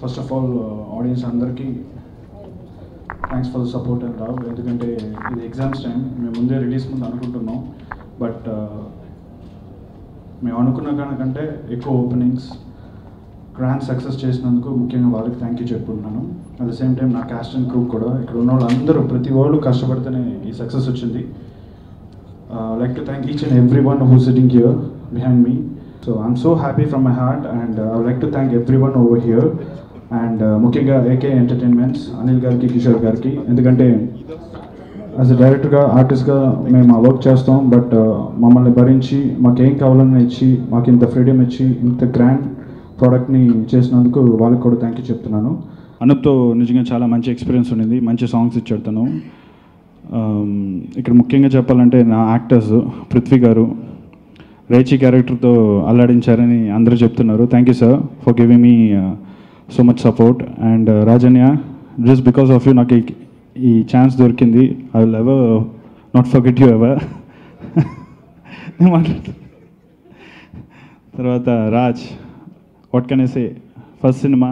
First of all audience అందరికీ thanks for the support and love. ఎందుకంటే ఇది exams time, మేము ముందే రిలీజ్ ముందు అనుకుంటున్నాం, బట్ మేము అనుకున్న కంటే ఎక్కువ ఓపెనింగ్స్ గ్రాండ్ సక్సెస్ చేసినందుకు ముఖ్యంగా వాళ్ళకి థ్యాంక్ యూ చెప్పుకుంటున్నాను. అట్ ద సేమ్ టైం నా క్యాస్ట్ అండ్ క్రూ కూడా, ఇక్కడ ఉన్న వాళ్ళందరూ ప్రతి వాళ్ళు కష్టపడితేనే ఈ సక్సెస్ వచ్చింది. Like to thank each and every one who sitting here behind me. So I'm so happy from my heart and I would like to thank every one over here and ముఖ్యంగా AK entertainments Anil గారికి, కిషోర్ గారికి. ఎందుకంటే as a డైరెక్టర్గా, ఆర్టిస్ట్గా మేము ఆ work చేస్తాం, but మమ్మల్ని భరించి మాకేం కావాలని ఇచ్చి, మాకు ఇంత ఫ్రీడమ్ ఇచ్చి, ఇంత గ్రాండ్ ప్రోడక్ట్ని చేసినందుకు వాళ్ళకి కూడా థ్యాంక్ యూ చెప్తున్నాను. అనూప్తో నిజంగా చాలా మంచి ఎక్స్పీరియన్స్ ఉండింది, మంచి సాంగ్స్ ఇచ్చాడు తను. ఇక్కడ ముఖ్యంగా చెప్పాలంటే నా యాక్టర్స్ పృథ్వీ గారు రేచి క్యారెక్టర్తో అల్లాడించారని అందరూ చెప్తున్నారు. Thank you sir for giving me so much support. And Rajanya, just because of you నాకు ఈ ఛాన్స్ దొరికింది. I will ever not forget you ever. నేను మాట్లాడుతాను. తర్వాత Raj, what can I say, first cinema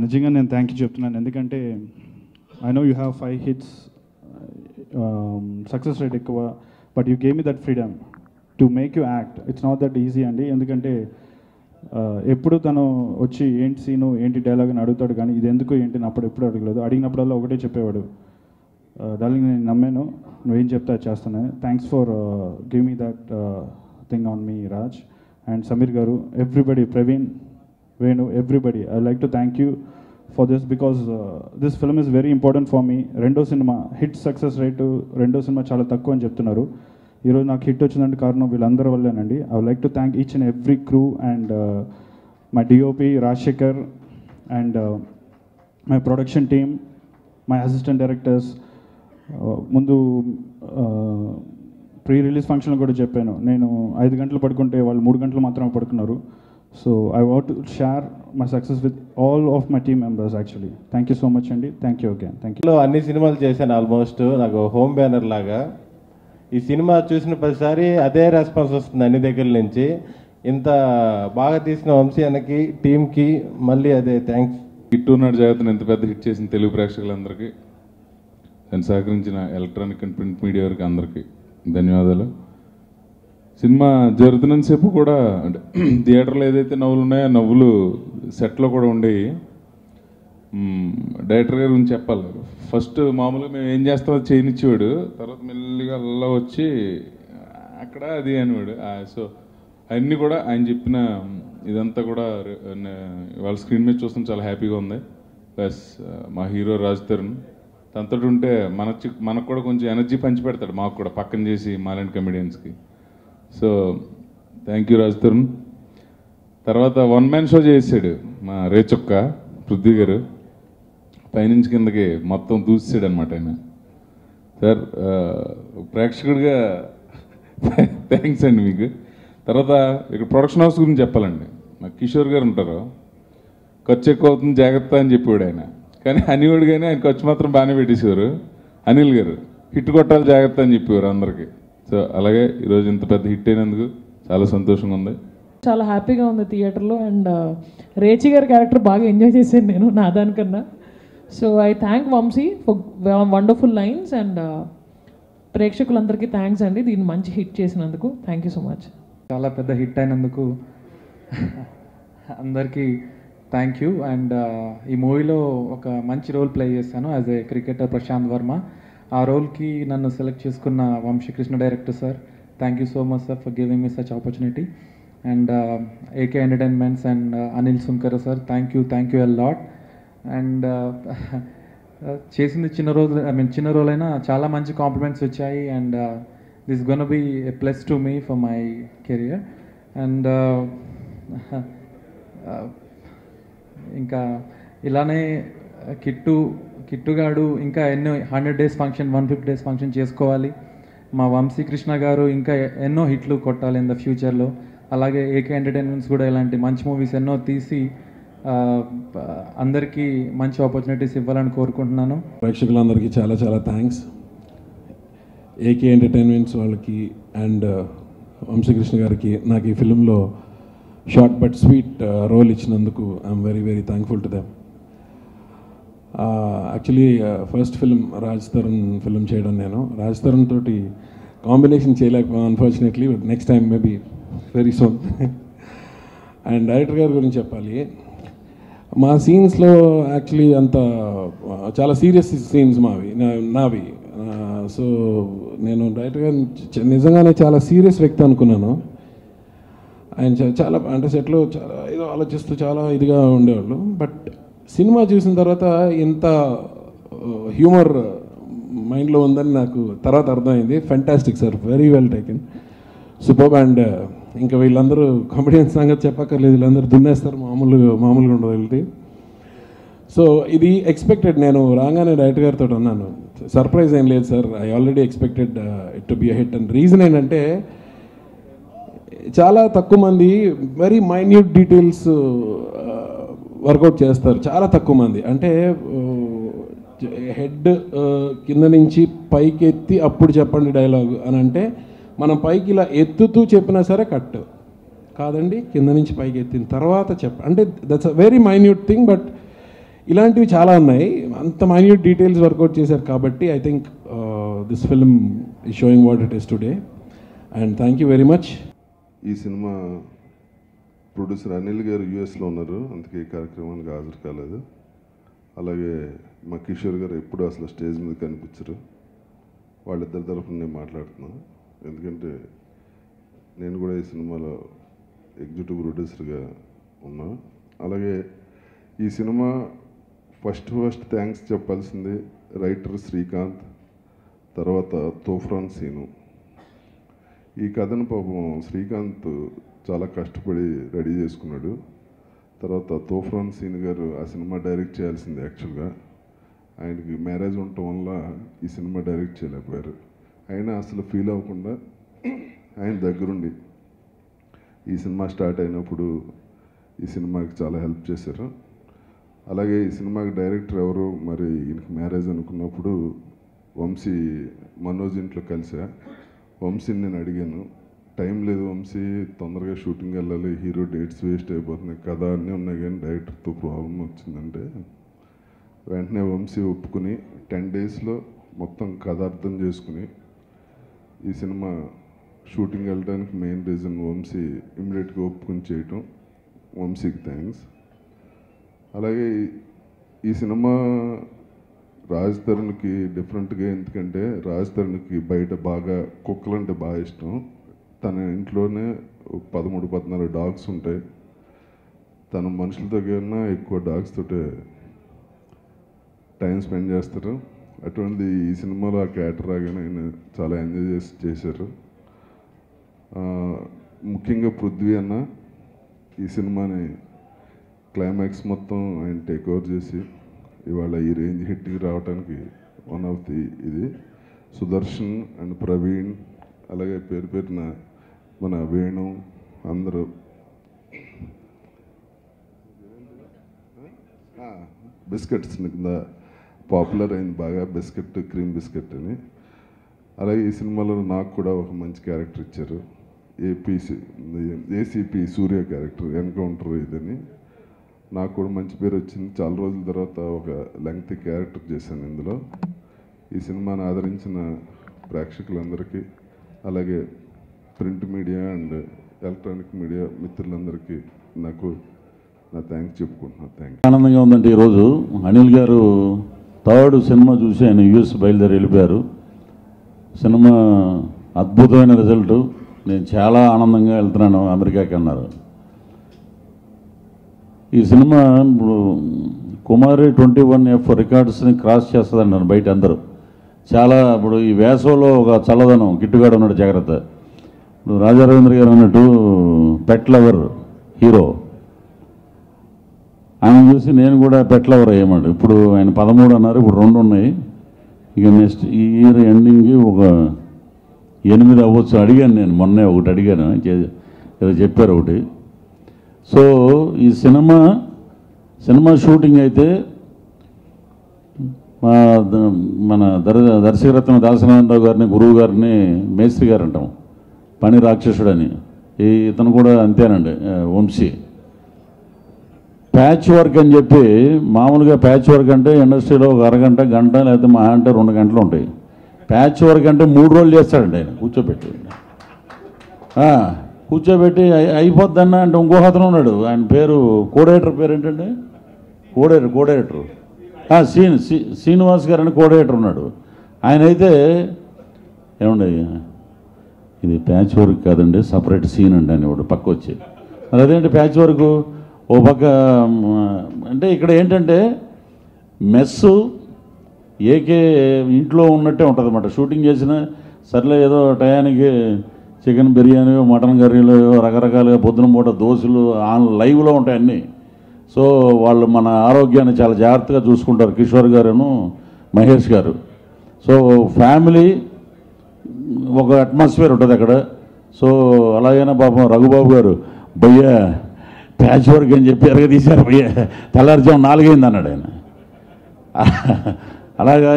నిజంగా నేను థ్యాంక్ యూ చెప్తున్నాను. ఎందుకంటే I know you have 5 hits, success rate ఎక్కువ, but you gave me that freedom to make you act. It's not that easy అండి. ఎందుకంటే ఎప్పుడు తను వచ్చి ఏంటి సీను, ఏంటి డైలాగ్ అని అడుగుతాడు, కానీ ఇది ఎందుకు ఏంటి అప్పుడు ఎప్పుడు అడగలేదు. అడిగినప్పుడల్లా ఒకటే చెప్పేవాడు, డార్లింగ్ నేను నమ్మాను, నువ్వేం చెప్తా చేస్తాను. Thanks for give me that thing on me Raj and Sameer garu, everybody, Praveen, Venu, everybody. I like to thank you for this because this film is very important for me. రెండో సినిమా హిట్ సక్సెస్ రేటు రెండో cinema చాలా తక్కువ అని చెప్తున్నారు. ఈరోజు నాకు hit వచ్చిందంటే కారణం వీళ్ళందరి వల్లేనండి. I would like to thank each and every crew and my DOP Rajasekhar and my production team, my assistant directors. ముందు ప్రీ రిలీజ్ ఫంక్షన్లో కూడా చెప్పాను, నేను 5 గంటలు పడుకుంటే వాళ్ళు 3 గంటలు మాత్రమే పడుకున్నారు. So I want to share my success with all of my team members actually. Thank you so much అండి. Thank you again. Thank you. అన్ని సినిమాలు చేశాను ఆల్మోస్ట్, నాకు హోమ్ బ్యానర్ లాగా. ఈ సినిమా చూసిన ప్రతిసారి అదే రెస్పాన్స్ వస్తుంది అన్ని దగ్గర నుంచి. ఇంత బాగా తీసిన వంశీ అన్నకి, టీంకి మళ్ళీ అదే థ్యాంక్స్. హిట్ ఉన్నాడు జాగ్రత్తను ఎంత పెద్ద హిట్ చేసిన తెలుగు ప్రేక్షకులందరికీ, దాన్ని సహకరించిన ఎలక్ట్రానిక్ అండ్ ప్రింట్ మీడియా వారికి అందరికీ ధన్యవాదాలు. సినిమా జరుగుతున్నంతసేపు కూడా అంటే థియేటర్లో ఏదైతే నవ్వులు ఉన్నాయో నవ్వులు సెట్లో కూడా ఉండేవి. డైరెక్టర్ గారి గురించి చెప్పాలి. ఫస్ట్ మామూలుగా మేము ఏం చేస్తామో చేయనిచ్చేవాడు, తర్వాత మెల్లిగా అలా వచ్చి అక్కడ అది అనేవాడు. సో అవన్నీ కూడా ఆయన చెప్పిన ఇదంతా కూడా వాళ్ళ స్క్రీన్ మీద చూస్తాం, చాలా హ్యాపీగా ఉంది. ప్లస్ మా హీరో రాజ్ తరుణ్ తనతో ఉంటే మనకు కూడా కొంచెం ఎనర్జీ పంచి పెడతాడు, మాకు కూడా పక్కన చేసి మాలాంటి కమెడియన్స్కి. So thank you Raj Tarun. తర్వాత 1 man షో చేసాడు మా రేచొక్క పృథ్వీ గారు, పైనుంచి కిందకి మొత్తం దూసాడు అనమాట ఆయన. సార్ ప్రేక్షకుడిగా థ్యాంక్స్ అండి మీకు. తర్వాత ఇక్కడ ప్రొడక్షన్ హౌస్ గురించి చెప్పాలండి. మా కిషోర్ గారు ఉంటారు, ఖర్చు ఎక్కువ అవుతుంది జాగ్రత్త అని చెప్పేవాడు ఆయన, కానీ అనేవాడు కానీ ఆయన ఖర్చు మాత్రం బాగానే పెట్టేసేవారు. అనిల్ గారు హిట్ కొట్టాలి జాగ్రత్త అని చెప్పేవారు అందరికీ. సో అలాగే ఈరోజు ఇంత పెద్ద హిట్ అయినందుకు చాలా సంతోషంగా ఉంది, చాలా హ్యాపీగా ఉంది థియేటర్లో. అండ్ రేచి గారి క్యారెక్టర్ బాగా ఎంజాయ్ చేశాను నేను నా దానికన్నా. So I thank Vamsi for wonderful lines and ప్రేక్షకులందరికీ థ్యాంక్స్ అండి దీన్ని మంచి హిట్ చేసినందుకు. Thank you so much. చాలా పెద్ద హిట్ అయినందుకు అందరికీ థ్యాంక్ యూ. అండ్ ఈ మూవీలో ఒక మంచి రోల్ ప్లే చేశాను as a cricketer Prashanth Varma. ఆ రోల్కి నన్ను సెలెక్ట్ చేసుకున్న Vamsikrishna director sir, thank you so much sir for giving me such opportunity. And AK entertainments and Anil Sunkara sir, thank you a lot. And చేసింది చిన్న రోల్ అయినా చాలా మంచి కాంప్లిమెంట్స్ వచ్చాయి. And this gonna be a plus to me for my career. And ఇంకా ఇలానే కిట్టుగాడు ఇంకా ఎన్నో 100 days ఫంక్షన్, 150 days ఫంక్షన్ చేసుకోవాలి. మా వంశీకృష్ణ గారు ఇంకా ఎన్నో హిట్లు కొట్టాలి ఇన్ ద ఫ్యూచర్లో. అలాగే ఏకే ఎంటర్టైన్మెంట్స్ కూడా ఇలాంటి మంచి మూవీస్ ఎన్నో తీసి అందరికీ మంచి ఆపర్చునిటీస్ ఇవ్వాలని కోరుకుంటున్నాను. ప్రేక్షకులందరికీ చాలా చాలా థ్యాంక్స్. ఏకే ఎంటర్టైన్మెంట్స్ వాళ్ళకి అండ్ వంశీకృష్ణ గారికి నాకు ఈ ఫిలింలో షార్ట్ బట్ స్వీట్ రోల్ ఇచ్చినందుకు I'm very very thankful to them. Actually first film Raj Tarun film చేయడం, నేను రాజ్ తరుణ్ తోటి కాంబినేషన్ చేయలేకపోయాను unfortunately, but next time maybe very soon. And director గారి గురించి చెప్పాలి, మా సీన్స్లో యాక్చువల్లీ అంత చాలా సీరియస్ సీన్స్ నావి. సో నేను డైరెక్టర్ గారు నిజంగానే చాలా సీరియస్ వ్యక్తి అనుకున్నాను. ఆయన చాలా అంటే సెట్లో చాలా ఏదో ఆలోచిస్తూ చాలా ఇదిగా ఉండేవాళ్ళు. బట్ సినిమా చూసిన తర్వాత ఇంత హ్యూమర్ మైండ్లో ఉందని నాకు తర్వాత అర్థమైంది. Fantastic sir, very well taken, super. And ఇంకా వీళ్ళందరూ కామెడియన్స్ సంగతి చెప్పక్కర్లేదు, వీళ్ళందరూ దున్నేస్తారు, మామూలుగా ఉండదు వీళ్ళది. సో ఇది ఎక్స్పెక్టెడ్, నేను రాగానే డైరెక్టర్ గారితో అన్నాను, సర్ప్రైజ్ ఏం లేదు sir, I already expected it to be a hit. And reason ఏంటంటే చాలా తక్కువ మంది వెరీ మైన్యూట్ డీటెయిల్స్ వర్కౌట్ చేస్తారు, చాలా తక్కువ మంది. అంటే హెడ్ కింద నుంచి పైకి ఎత్తి అప్పుడు చెప్పండి డైలాగ్ అని అంటే, మనం పైకి ఇలా ఎత్తుతూ చెప్పినా సరే కట్ కాదండి, కింద నుంచి పైకి ఎత్తిన తర్వాత అంటే that's a very minute thing. But ఇలాంటివి చాలా ఉన్నాయి, అంత మైన్యూట్ డీటెయిల్స్ వర్కౌట్ చేశారు కాబట్టి I think this film is sowing what it is today. And thank you very much. ఈ సినిమా ప్రొడ్యూసర్ అనిల్ గారు యూఎస్లో ఉన్నారు, అందుకే ఈ కార్యక్రమానికి హాజరు కాలేదు. అలాగే మా కిషోర్ గారు ఎప్పుడు అసలు స్టేజ్ మీద కనిపించరు. వాళ్ళిద్దరి తరఫున నేను మాట్లాడుతున్నాను, ఎందుకంటే నేను కూడా ఈ సినిమాలో ఎగ్జిక్యూటివ్ ప్రొడ్యూసర్గా ఉన్నా. అలాగే ఈ సినిమా ఫస్ట్ థ్యాంక్స్ చెప్పాల్సింది రైటర్ శ్రీకాంత్, తర్వాత తోఫ్రాన్ సీను. ఈ కథను పాపం శ్రీకాంత్ చాలా కష్టపడి రెడీ చేసుకున్నాడు. తర్వాత తోఫ్రాన్ సీన్ గారు ఆ సినిమా డైరెక్ట్ చేయాల్సింది. యాక్చువల్గా ఆయనకి మ్యారేజ్ ఉండటం వల్ల ఈ సినిమా డైరెక్ట్ చేయలేకపోయారు. అయినా అసలు ఫీల్ అవ్వకుండా ఆయన దగ్గరుండి ఈ సినిమా స్టార్ట్ అయినప్పుడు ఈ సినిమాకి చాలా హెల్ప్ చేశారు. అలాగే ఈ సినిమాకి డైరెక్టర్ ఎవరు మరి ఈయనకి మ్యారేజ్ అనుకున్నప్పుడు వంశీ మనోజ్ ఇంట్లో కలిసా. వంశీని నేను అడిగాను, టైం లేదు వంశీ, తొందరగా షూటింగ్ వెళ్ళాలి, హీరో డేట్స్ వేస్ట్ అయిపోతున్నాయి, కథ అన్నీ ఉన్నాయి కానీ డైరెక్టర్తో ప్రాబ్లం వచ్చిందంటే వెంటనే వంశీ ఒప్పుకుని 10 daysలో మొత్తం కథ అర్థం చేసుకుని ఈ సినిమా షూటింగ్ వెళ్ళడానికి మెయిన్ రీజన్ వంశీ ఇమ్మీడియట్గా ఒప్పుకుని చేయటం. వంశీకి థ్యాంక్స్. అలాగే ఈ సినిమా రాజ్ తరుణ్కి డిఫరెంట్గా, ఎందుకంటే రాజ్ తరుణ్కి బయట బాగా కుక్కలంటే బాగా ఇష్టం. తన ఇంట్లోనే 13-14 డాగ్స్ ఉంటాయి. తన మనుషులతో కన్నా ఎక్కువ డాగ్స్ తోటే టైం స్పెండ్ చేస్తారు. అటువంటి ఈ సినిమాలో ఆ క్యారెక్టర్ రాగానే ఆయన చాలా ఎంజాయ్ చేశారు. ముఖ్యంగా పృథ్వీ అన్న ఈ సినిమాని క్లైమాక్స్ మొత్తం ఆయన టేక్ ఓవర్ చేసి ఇవాళ ఈ రేంజ్ హిట్కి రావడానికి వన్ ఆఫ్ ది ఇది. సుదర్శన్ అండ్ ప్రవీణ్, అలాగే పేరున మన వేణు, అందరూ బిస్కెట్స్ కింద పాపులర్ అయింది బాగా, బిస్కెట్ క్రీమ్ బిస్కెట్ అని. అలాగే ఈ సినిమాలో నాకు కూడా ఒక మంచి క్యారెక్టర్ ఇచ్చారు, ఏసీపీ సూర్య క్యారెక్టర్, ఎన్కౌంటర్ ఇదని. నాకు కూడా మంచి పేరు వచ్చింది. చాలా రోజుల తర్వాత ఒక లెంగ్తీ క్యారెక్టర్ చేశాను ఇందులో. ఈ సినిమాను ఆదరించిన ప్రేక్షకులందరికీ, అలాగే print media and electronic media మిత్రులందరికీ నా థ్యాంక్స్ చెప్పుకుంటున్నాను. థ్యాంక్స్. ఆనందంగా ఉందంటే ఈరోజు అనిల్ గారు 3rd సినిమా చూసి ఆయన యూఎస్ బయలుదేరి వెళ్ళిపోయారు. సినిమా అద్భుతమైన రిజల్ట్, నేను చాలా ఆనందంగా వెళ్తున్నాను అమెరికాకి అన్నారు. ఈ సినిమా ఇప్పుడు కుమారి 21F రికార్డ్స్ని క్రాస్ చేస్తుంది అన్నారు బయట అందరూ. చాలా ఇప్పుడు ఈ వేసవలో ఒక చల్లదనం గిట్టుగాడు ఉన్నాడు, జాగ్రత్త. ఇప్పుడు రాజా రవీంద్ర గారు అన్నట్టు పెట్ లవర్ హీరో, ఆయన చూసి నేను కూడా పెట్ లవర్ అయ్యామాట. ఇప్పుడు ఆయన 13 అన్నారు, ఇప్పుడు 2 ఉన్నాయి. ఇక నెక్స్ట్ ఈ ఇయర్ ఎండింగ్కి ఒక 8 అవ్వచ్చు. అడిగాను నేను, మొన్నే ఒకటి అడిగాను, ఏదో చెప్పారు ఒకటి. సో ఈ సినిమా షూటింగ్ అయితే మన దర్శకరత్న దాసనారాయణరావు గారిని, గురువు గారిని మేస్త్రి గారు అంటాం, పని రాక్షసుడని. ఇతను కూడా అంతేనండి, వంశీ. ప్యాచ్ వర్క్ అని చెప్పి, మామూలుగా ప్యాచ్ వర్క్ అంటే ఇండస్ట్రీలో ఒక అరగంట, గంట, లేకపోతే మహా అంటే 2 గంటలు ఉంటాయి. ప్యాచ్ వర్క్ అంటే 3 రోజులు చేస్తాడండి ఆయన కూర్చోబెట్టి. కూర్చోబెట్టి అయిపోద్దన్న అంటే ఇంకో అతను ఉన్నాడు, ఆయన పేరు కోడేటర్ పేరు ఏంటంటే కోడేటర్ శ్రీనివాస్ గారు అని కోడేటర్ ఉన్నాడు. ఆయన అయితే ఏమండి ఇది ప్యాచ్ వర్క్ కాదండి, సపరేట్ సీన్ అండి అని వాడు పక్క వచ్చి, అదేంటి ప్యాచ్ వర్క్ ఓ పక్క అంటే ఇక్కడ ఏంటంటే మెస్సు ఏకే ఇంట్లో ఉన్నట్టే ఉంటుంది అన్నమాట. షూటింగ్ చేసిన సర్లే ఏదో టయానికి చికెన్ బిర్యానీ, మటన్ కర్రీలు, రకరకాలుగా పొద్దున పూట దోశలు లైవ్లో ఉంటాయి అన్నీ. సో వాళ్ళు మన ఆరోగ్యాన్ని చాలా జాగ్రత్తగా చూసుకుంటారు, కిషోర్ గారును మహేష్ గారు. సో ఫ్యామిలీ ఒక అట్మాస్ఫియర్ ఉంటుంది అక్కడ. సో అలాగైనా పాపం రఘుబాబు గారు భయ్యా ప్యాచ్ వర్క్ అని చెప్పి ఎరగదీశారు భయ్యా, తెల్లారుజాము 4 అయింది అన్నాడు ఆయన. అలాగా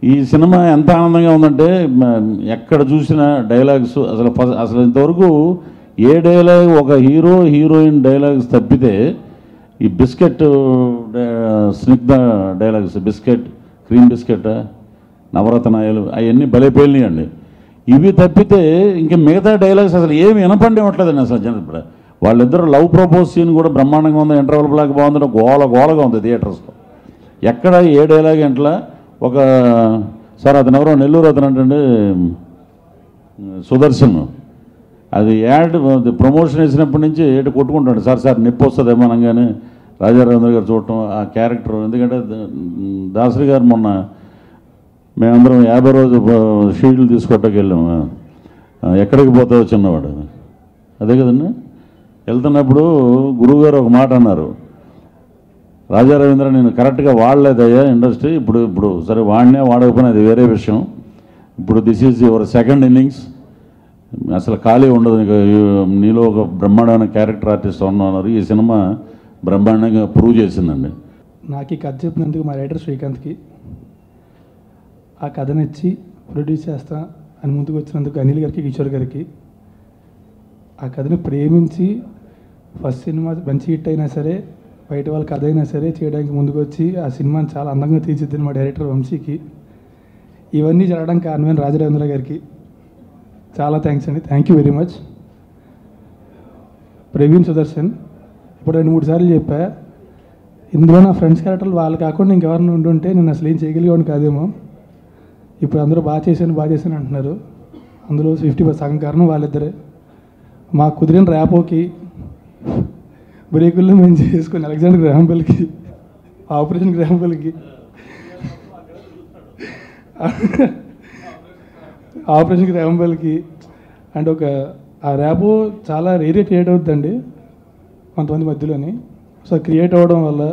ఈ సినిమా ఎంత ఆనందంగా ఉందంటే ఎక్కడ చూసిన డైలాగ్స్ అసలు ఇంతవరకు ఏ డైలాగ్ ఒక హీరోయిన్ డైలాగ్స్ తప్పితే ఈ biscuit Snigdha dialogues, biscuit cream biscuit, నవరత్నాయాలు అవన్నీ భలే పేలినాయండి. ఇవి తప్పితే ఇంకా మిగతా డైలాగ్స్ అసలు ఏమి వినపండేవట్లేదండి అసలు. ఇప్పుడు వాళ్ళిద్దరు లవ్ ప్రపోజ్ సీన్ కూడా బ్రహ్మాండంగా ఉంది, ఇంటర్వల్ బ్లాక్ బాగుంది, గోలగా ఉంది థియేటర్స్లో. ఎక్కడ ఏ డైలాగ్ ఇంట్లో ఒక సార్ అతను ఎవరో నెల్లూరు అతను అంటే సుదర్శన్, అది యాడ్ ప్రమోషన్ వేసినప్పటి నుంచి ఏటు కొట్టుకుంటాడు, సార్ నొప్పి వస్తుందేమో అనగానే రాజారావేంద్ర గారు చూడటం ఆ క్యారెక్టర్. ఎందుకంటే దాసరి గారు మొన్న మేమందరం 50 రోజు షీల్డ్లు తీసుకోవటానికి వెళ్ళాము, ఎక్కడికి పోతావో చిన్నవాడు అదే కదండి. వెళ్తున్నప్పుడు గురువుగారు ఒక మాట అన్నారు, రాజా రవీంద్ర నేను కరెక్ట్గా వాడలేదయ్యా ఇండస్ట్రీ, ఇప్పుడు సరే వాడకపోయినా అది వేరే విషయం, ఇప్పుడు this is your second innings, అసలు ఖాళీ ఉండదు నీలో ఒక బ్రహ్మాండమైన క్యారెక్టర్ ఆర్టిస్ట్ ఉన్నారు. ఈ సినిమా బ్రహ్మాండంగా ప్రూవ్ చేసిందండి. నాకు ఈ కథ చెప్పినందుకు మా రైటర్ శ్రీకాంత్కి, ఆ కథనిచ్చి ప్రొడ్యూస్ చేస్తా అని ముందుకు వచ్చినందుకు అనిల్ గారికి, కిషోర్ గారికి, ఆ కథని ప్రేమించి ఫస్ట్ సినిమా మంచి హిట్ అయినా సరే బయట వాళ్ళ కథ అయినా సరే చేయడానికి ముందుకు వచ్చి ఆ సినిమాని చాలా అందంగా తీర్చిదిద్దిన మా డైరెక్టర్ వంశీకి, ఇవన్నీ జరగడానికి కారణమైన రాజరావేంద్ర గారికి చాలా థ్యాంక్స్ అండి. Thank you very much. Praveen Sudarshan ఇప్పుడు 2-3 సార్లు చెప్పా, ఇందులో నా ఫ్రెండ్స్ క్యారెక్టర్లు వాళ్ళు కాకుండా ఇంకెవరిని ఉండుంటే నేను అసలు ఏం చేయగలిగేవాడిని కాదేమో. ఇప్పుడు అందరూ బాగా చేశాను అంటున్నారు, అందులో 50% సగం కారణం వాళ్ళిద్దరే. మాకు కుదిరిన ర్యాపోకి బ్రేకుల్లో మేము చేసుకుని అలెగ్జాండర్ గ్రాహం బెల్కి, ఆపరేషన్ గ్రాహం బెల్కి అండ్ ఆ ర్యాపో చాలా రేరే క్రియేట్ అవుతుందండి కొంతమంది మధ్యలోని. సో క్రియేట్ అవ్వడం వల్ల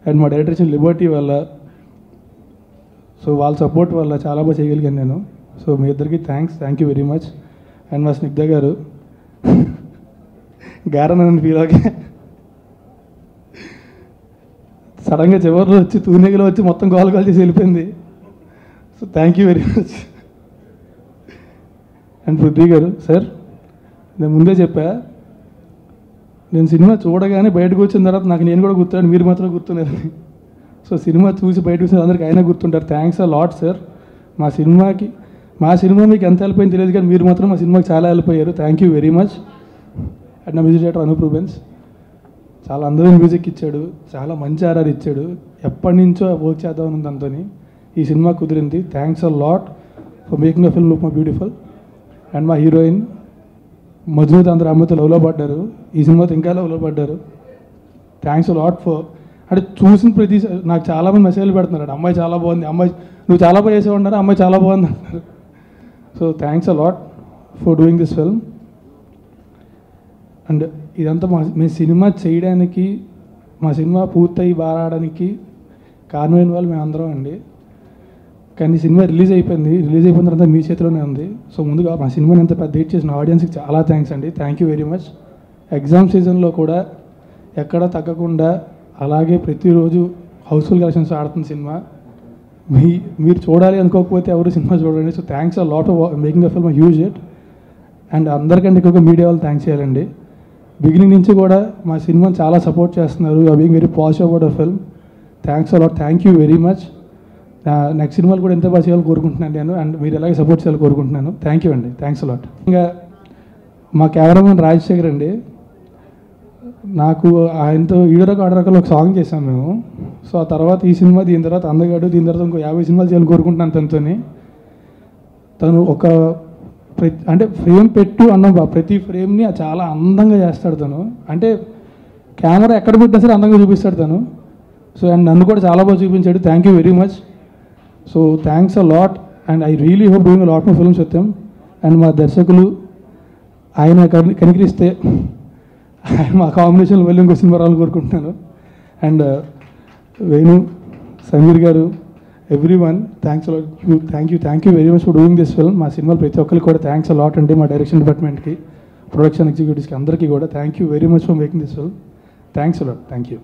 అండ్ మా డైరెక్టర్ లిబర్టీ వల్ల, సో వాళ్ళ సపోర్ట్ వల్ల చాలా బాగా చేయగలిగాను నేను. సో మీ ఇద్దరికి thank you very much. And మా స్నిగ్ధ గారు గారనని ఫీల్ అవ్వకే సడన్గా చివరిలో వచ్చి తూనెగలో వచ్చి మొత్తం గోల్ చేసి వెళ్ళిపోయింది. So thank you very much. And Prithvi గారు సార్, నేను ముందే చెప్పా, నేను సినిమా చూడగానే బయటకు వచ్చిన తర్వాత నాకు నేను కూడా గుర్తున్నాను, మీరు మాత్రం గుర్తున్నారని. సో సినిమా చూసి బయటకు వచ్చిన అందరికీ అయినా గుర్తుంటారు. Thanks a lot sir. మా సినిమా మీకు ఎంత హెల్ప్ అయింది తెలియదు కానీ మీరు మాత్రం మా సినిమాకి చాలా హెల్ప్ అయ్యారు. Thank you very much. And నా మ్యూజిక్ డైరెక్టర్ అనూప్ రూబెన్స్ చాలా అందరూ మ్యూజిక్ ఇచ్చాడు, చాలా మంచి ఆర్ఆర్ ఇచ్చాడు. ఎప్పటి నుంచో వర్క్ చేద్దామని ఉంది దాంతో, ఈ సినిమా కుదిరింది. Thanks a lot for making a film look my beautiful. And మా హీరోయిన్ మధుమిత అందరూ అమ్మాయితో లవ్లో పడ్డారు, ఈ సినిమాతో ఇంకా లవ్లో పడ్డారు. థ్యాంక్స్ అ లాట్ ఫర్, అంటే చూసిన ప్రతి నాకు చాలామంది మెసేజ్లు పెడుతున్నారు, అమ్మాయి చాలా బాగుంది, అమ్మాయి నువ్వు చాలా బాగా చేసే ఉన్నారు, అమ్మాయి చాలా బాగుంది అంటారు. So thanks a lot for doing this film. And ఇదంతా మేము సినిమా చేయడానికి, మా సినిమా పూర్తయి బారాడడానికి కారణమైన వాళ్ళు మేమందరం అండి. కానీ సినిమా రిలీజ్ అయిపోయిన తర్వాత మీ చేతిలోనే ఉంది. సో ముందుగా మా సినిమాని ఎంత పెద్ద హిట్ చేసిన ఆడియన్స్కి చాలా థ్యాంక్స్ అండి. Thank you very much. Exam సీజన్లో కూడా ఎక్కడ తగ్గకుండా అలాగే ప్రతిరోజు హౌస్ఫుల్ కలెక్షన్స్ ఆడుతున్న సినిమా. మీరు చూడాలి అనుకోకపోతే ఎవరు సినిమా చూడండి. So thanks a lot of making a film huge hit. And అందరికంటే ఎక్కువగా మీడియా వాళ్ళు థ్యాంక్స్ చేయాలండి. బిగినింగ్ నుంచి కూడా మా సినిమాని చాలా సపోర్ట్ చేస్తున్నారు. You are being very positive about a film. Thanks a lot. Thank you very much. Next సినిమాలు కూడా ఎంత బాగా చేయాలని కోరుకుంటున్నాను నేను, అండ్ మీరు ఎలాగే సపోర్ట్ చేయాలని కోరుకుంటున్నాను. థ్యాంక్ యూ అండి. Thanks a lot. ఇంకా మా కెమెరామెన్ రాజశేఖర్ అండి, నాకు ఆయనతో ఈడరక ఆడరకలు ఒక సాంగ్ చేసాం మేము. సో ఆ తర్వాత ఈ సినిమా, దీని తర్వాత అందగాడు, దీని తర్వాత ఇంకో 50 సినిమాలు చేయాలని కోరుకుంటున్నాను తనతోని. తను ఒక అంటే ఫ్రేమ్ పెట్టు అన్న ప్రతి ఫ్రేమ్ని చాలా అందంగా చేస్తాడు తను. అంటే కెమెరా ఎక్కడ పెట్టినా సరే అందంగా చూపిస్తాడు తను. సో అండ్ నన్ను కూడా చాలా బాగా చూపించాడు. Thank you very much. So thanks a lot and I really hope doing a lot more films with him. And మా దర్శకులు ఆయన కనికరిస్తే మా కాంబినేషన్లో వెళ్ళి ఇంకో సినిమా రావాలని కోరుకుంటున్నాను. అండ్ వేణు, సమీర్ గారు, everyone thanks a lot. Thank you very much for doing this film. మా సినిమాలు ప్రతి ఒక్కరికి కూడా థ్యాంక్స్ అలాట్ అండి. మా డైరెక్షన్ డిపార్ట్మెంట్కి, ప్రొడక్షన్ ఎగ్జిక్యూటివ్స్కి అందరికీ కూడా thank you very much for making this film. Thanks a lot. Thank you.